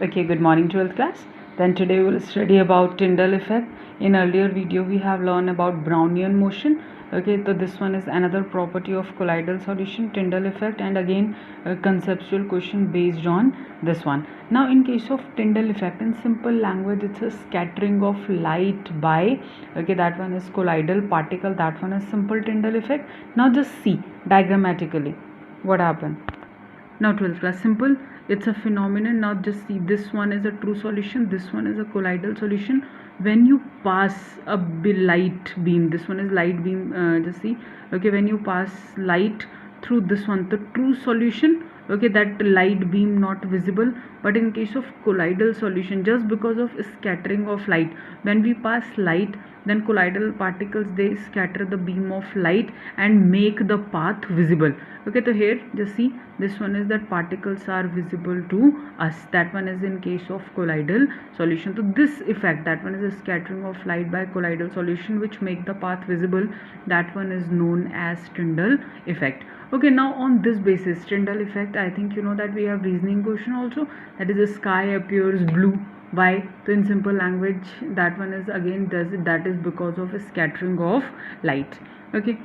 Okay, good morning 12th class. Then today we will study about Tyndall effect. In earlier video we have learned about Brownian motion. Okay, so this one is another property of colloidal solution, Tyndall effect, and again a conceptual question based on this one. Now in case of Tyndall effect, in simple language it's a scattering of light by, okay, that one is colloidal particle, that one is simple Tyndall effect. Now just see diagrammatically what happened. Now 12th class, simple, it's a phenomenon. Now just see, this one is a true solution, this one is a colloidal solution. When you pass a light beam, this one is light beam, just see, okay, when you pass light through this one, the true solution, okay, that light beam not visible. But in case of colloidal solution, just because of scattering of light, when we pass light, then colloidal particles, they scatter the beam of light and make the path visible. Okay, so here just see, this one is that particles are visible to us, that one is in case of colloidal solution. So this effect, that one is a scattering of light by colloidal solution which make the path visible, that one is known as Tyndall effect. Okay, now on this basis, Tyndall effect, I think you know that we have reasoning question also, that is the sky appears blue. Why? So in simple language, that one is again that is because of a scattering of light. Okay,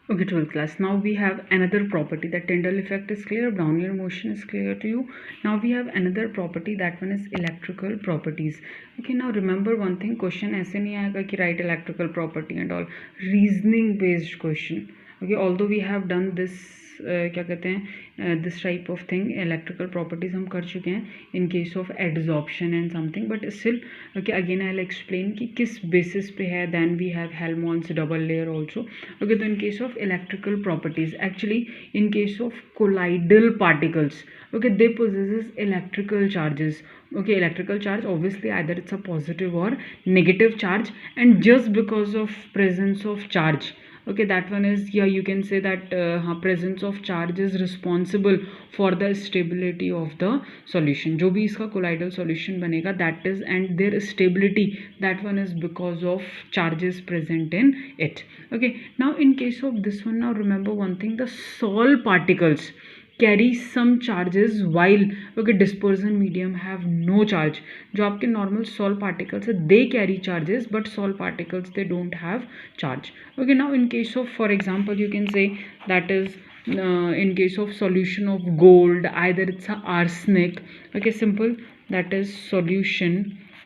12th class. Now we have another property, that Tyndall effect is clear, Brownian motion is clear to you. Now we have another property, that one is electrical properties. Okay, now remember one thing, question ऐसे नहीं आएगा कि write electrical property and all, reasoning based question. Okay, although we have done this क्या कहते हैं this type of thing, electrical properties हम कर चुके हैं in case of adsorption and something, but still okay again I will explain कि किस basis पे है. Then we have Helmholtz double layer also. Okay, तो in case of electrical properties, actually in case of colloidal particles, okay, they possesses electrical charges. Okay, electrical charge, obviously either it's a positive or negative charge, and just because of presence of charge, okay, that one is, yeah, you can say that presence of charge is responsible for the stability of the solution. जो भी इसका colloidal solution बनेगा, that is, and their stability, that one is because of charges present in it. Okay, now in case of this one, now remember one thing, the Sol particles carry some charges while, okay, dispersion medium have no charge. जो आपके normal Sol particles है, they carry charges, but Sol particles, they don't have charge. Okay, now in case of, for example, you can say that is in case of solution of gold, either it's a arsenic, okay, simple, that is solution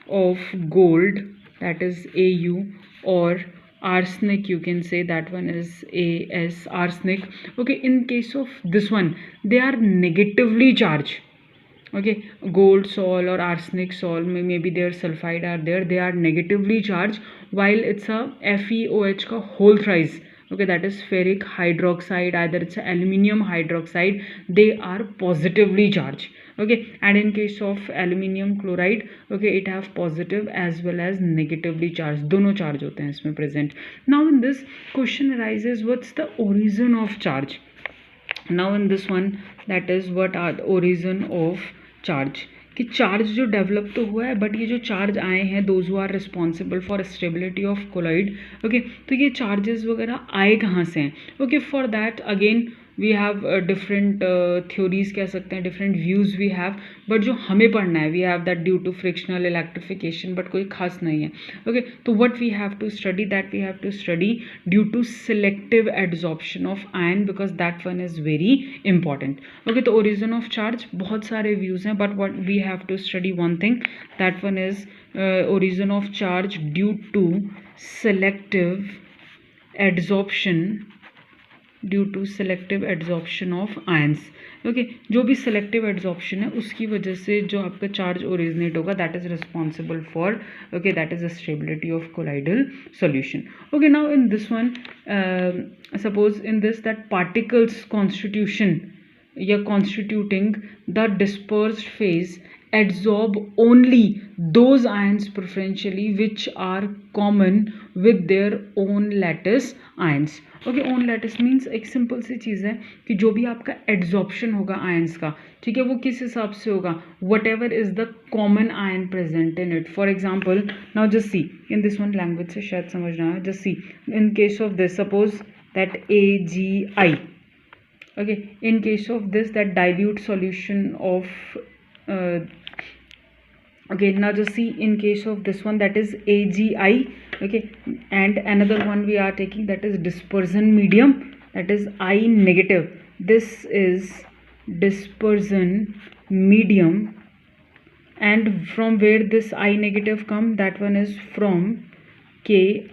of gold, that is AU, or arsenic, you can say that one is AS, arsenic. Okay, in case of this one, they are negatively charged. Okay, gold sol or arsenic sol, maybe their sulfide are there, they are negatively charged, while it's a FeOH ka whole thrice, okay, that is ferric hydroxide, either it's a aluminium hydroxide, they are positively charged. Okay, and in case of aluminium chloride, okay, it have positive as well as negatively charged, दोनों charge होते हैं इसमें present. Now in this question arises, what's the origin of charge? Now in this one, that is, what are the origin of charge, कि charge जो develop तो हुआ है, but ये जो चार्ज आए हैं, those who are responsible for stability of colloid, okay, तो ये चार्जेस वगैरह आए कहाँ से हैं? Okay, for that again we have different theories, कह सकते हैं different views we have, but जो हमें पढ़ना है, we have that due to frictional electrification, but कोई खास नहीं है. ओके, तो what we have to study, that we have to study due to selective adsorption of ion, because that one is very important. Okay, तो origin of charge बहुत सारे views हैं, but what we have to study one thing, that one is origin of charge due to selective adsorption, due to selective adsorption of ions. Okay, जो भी selective adsorption है उसकी वजह से जो आपका चार्ज ओरिजिनेट होगा, that is responsible for, okay, that is the stability of colloidal solution. Okay, now in this one, suppose in this that particles constitution या constituting the dispersed phase adsorb only those ions preferentially which are common with their own lattice ions. Okay, own lattice means एक simple सी चीज़ है कि जो भी आपका adsorption होगा ions का, ठीक है, वो किस हिसाब से होगा, what ever is the common ion present in it. For example, now just see in this one, language से शायद समझना है, just see in case of this, suppose that AgI, Okay, in case of this, that dilute solution of okay, now just see in case of this one, that is AgI. Okay, and another one we are taking, that is dispersion medium, that is I negative. This is dispersion medium, and from where this I negative come, that one is from Ki.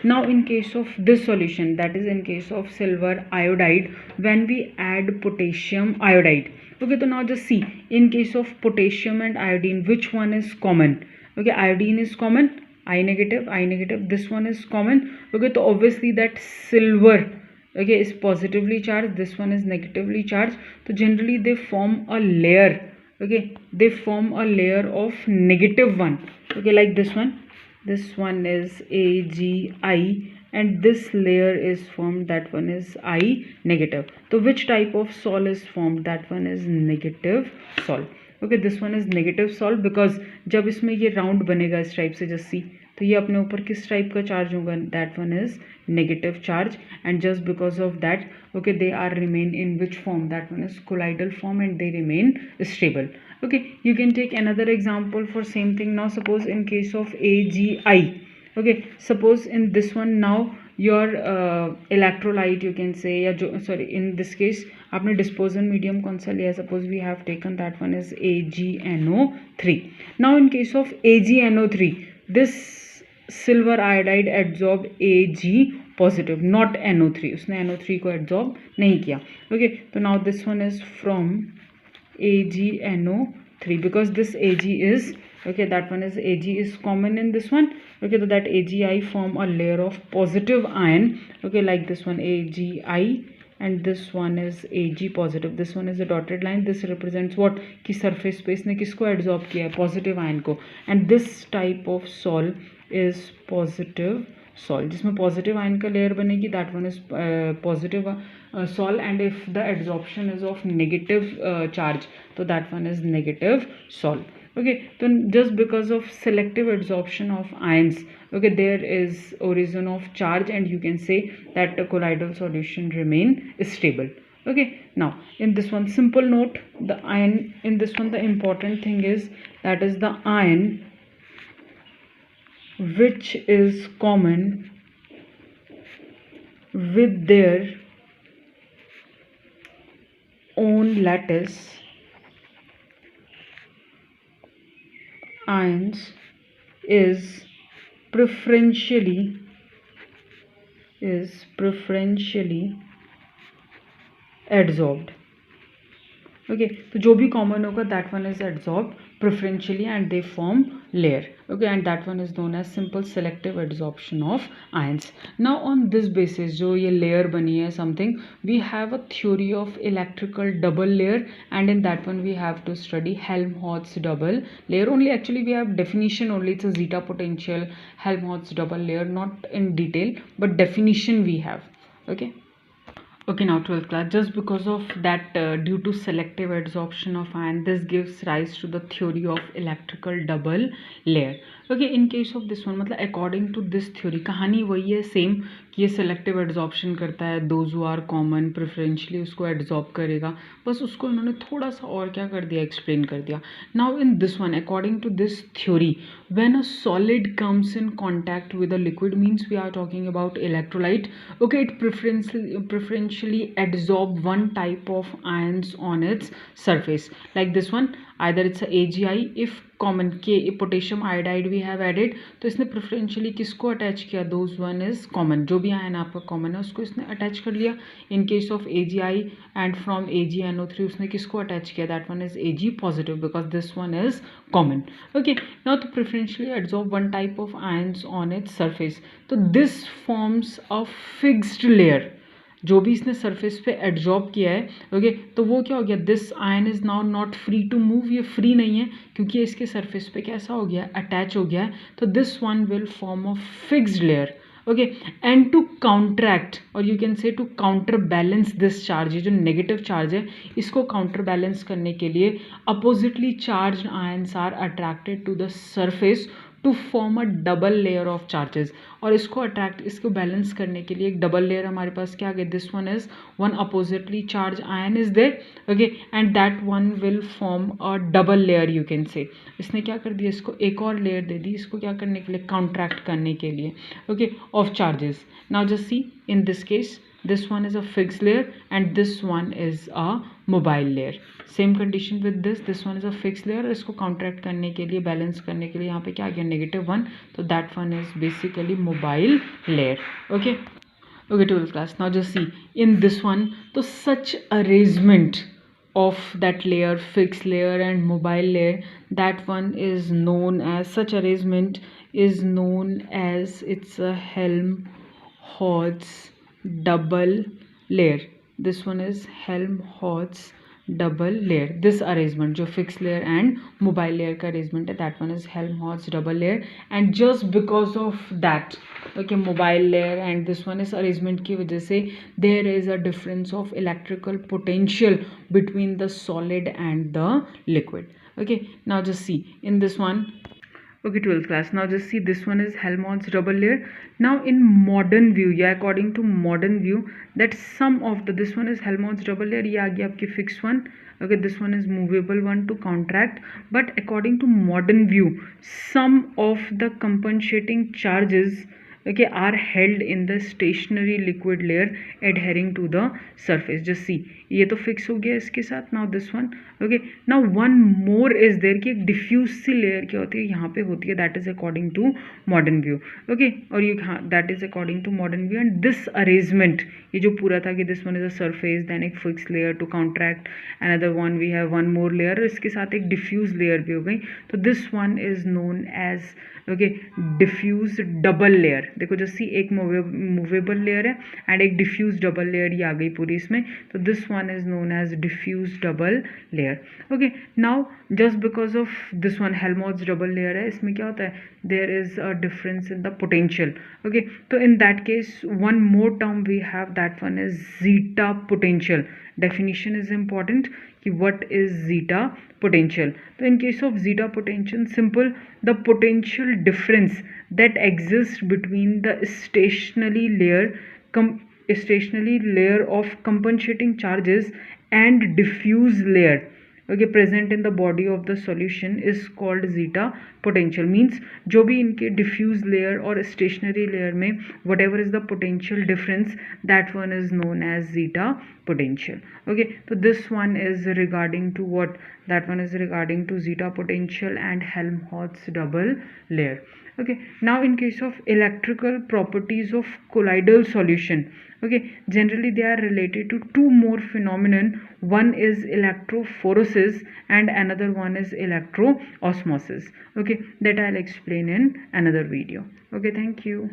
Now in case of this solution, that is in case of silver iodide, when we add potassium iodide. Okay, so now just see in case of potassium and iodine, which one is common? Okay, iodine is common, I negative, this one is common. Okay, so obviously that silver, okay, is positively charged, this one is negatively charged. So generally they form a layer. Okay, they form a layer of negative one. Okay, like this one is AgI, and this layer is formed, that one is I negative. So which type of sol is formed? That one is negative sol. Okay, this one is negative sol, because जब इसमें ये round बनेगा इस type से, just see, तो ये अपने ऊपर किस टाइप का चार्ज होगा? That one is negative charge, and just because of that, okay, they are remain in which form? That one is colloidal form, and they remain stable. Okay, you can take another example for same thing. Now suppose in case of AgI, okay, suppose in this one, now your electrolyte, you can say, या जो, sorry, in this case आपने dispersion medium कौन सा लिया? Suppose we have taken that one is AgNO3. now in case of AgNO3, this silver iodide absorbed Ag positive, not NO3. उसने NO3 को absorb नहीं किया. Okay, तो now this one is from AgNO3, because this Ag is, okay, that one is Ag is common in this one. Okay, so that AgI form a layer of positive ion. Okay, like this one AgI, and this one is Ag positive. This one is a dotted line. This represents what? कि surface पे इसने किसको absorb किया है? Positive ion को. And this type of sol is positive sol, जिसमें positive ion का layer बनेगी, that one is positive sol, and if the adsorption is of negative charge, so that one is negative sol. Okay, so just because of selective adsorption of ions, okay, there is origin of charge, and you can say that the colloidal solution remain stable. Okay, now in this one, simple note, the ion in this one, the important thing is, that is the ion which is common with their own lattice ions is preferentially adsorbed. Okay, तो जो भी common होगा, that one is adsorbed preferentially, and they form layer. Okay, and that one is known as simple selective adsorption of ions. Now on this basis, जो ये layer बनी है something, we have a theory of electrical double layer, and in that one we have to study Helmholtz double layer only. Actually we have definition only, it's a zeta potential Helmholtz double layer, not in detail, but definition we have. Okay. Okay, now 12th class, just because of that due to selective adsorption of ion, this gives rise to the theory of electrical double layer. Okay, in case of this one, मतलब according to this theory, कहानी वही है same, कि ये selective adsorption करता है, those who are common preferentially उसको adsorb करेगा, बस उसको इन्होंने थोड़ा सा और क्या कर दिया, explain कर दिया. Now in this one, according to this theory, when a solid comes in contact with a liquid, means we are talking about electrolyte, okay, it preferentially adsorb one type of ions on its surface, like this one, either it's a AgI, if common K potassium iodide we have added, तो इसने preferentially किसको attach किया? those one is common, जो भी ion आपका common है उसको इसने attach कर लिया. in case of AgI and from AgNO3 उसने किसको attach किया? that one is Ag positive, because this one is common. Okay, now to preferentially adsorb one type of ions on its surface, so this forms a fixed layer. जो भी इसने surface पे adsorb किया है, okay, तो वो क्या हो गया? This ion is now not free to move, ये फ्री नहीं है क्योंकि इसके सरफेस पे कैसा हो गया? अटैच हो गया है. तो this one will form a fixed layer. Okay, and to counteract, और you can say to counter balance this charge, ये जो नेगेटिव चार्ज है इसको काउंटर बैलेंस करने के लिए oppositely charge ions are attracted to the surface to form a double layer of charges. और इसको बैलेंस करने के लिए एक डबल लेयर हमारे पास क्या आ गया, this one is one oppositely charge ion is there, okay, and that one will form a double layer you can say. इसने क्या कर दिया, इसको एक और लेयर दे दी, इसको क्या करने के लिए, काउंट्रैक्ट करने के लिए, okay, of charges. Now just see in this case this one is a fixed layer and this one is a mobile layer. Same condition with this one is a fixed layer, इसको counteract करने के लिए, balance करने के लिए यहाँ पे क्या आ गया, -1, तो that one is basically mobile layer, okay. Okay 12th class, now just see in this one, तो such arrangement of that layer, fixed layer and mobile layer, that one is known as, such arrangement is known as, it's a Helmholtz double layer. This one is Helmholtz double layer. This arrangement जो fixed layer and mobile layer का arrangement है, that one is Helmholtz double layer. And just because of that, okay, mobile layer and this one is arrangement की वजह से there is a difference of electrical potential between the solid and the liquid. Okay, now just see in this one. Okay 12th class, now just see this one is Helmholtz double layer. Now in modern view, yeah, according to modern view, that some of the, this one is Helmholtz double layer, ये आ गया आपकी fixed one, okay, this one is movable one to contract. But according to modern view, some of the compensating charges, okay, are held in the stationary liquid layer adhering to the surface. Just see, ये तो fix हो गया इसके साथ. Now this one, okay, now one more is there कि एक diffuse सी layer क्या होती है, यहाँ पे होती है, that is according to modern view, okay, और ये हाँ, that is according to modern view. And this arrangement, ये जो पूरा था कि this one is a surface, then एक fix layer to counteract, another one we have one more layer, इसके साथ एक डिफ्यूज लेयर भी हो गई, तो this one is known as, okay, diffuse double layer. देखो जस्ट सी, एक मूवेबल लेयर है एंड एक डिफ्यूज डबल लेयर ही आ गई पूरी इसमें, तो this one is known as diffuse double layer. Okay, now just because of this one Helmholtz double layer है, इसमें क्या होता है, there is a difference in the potential, okay, तो in that case one more term we have, that one is zeta potential. Definition is important कि what is zeta potential. So in case of zeta potential, simple, the potential difference that exists between the stationary layer of compensating charges and diffuse layer, okay, present in the body of the solution is called zeta potential. Means जो भी इनके diffuse layer और stationary layer में whatever is the potential difference, that one is known as zeta potential. Okay, so this one is regarding to what, that one is regarding to zeta potential and Helmholtz double layer. Okay, now in case of electrical properties of colloidal solution, okay, generally they are related to two more phenomenon. One is electrophoresis and another one is electroosmosis. Okay, that I'll explain in another video. Okay, thank you.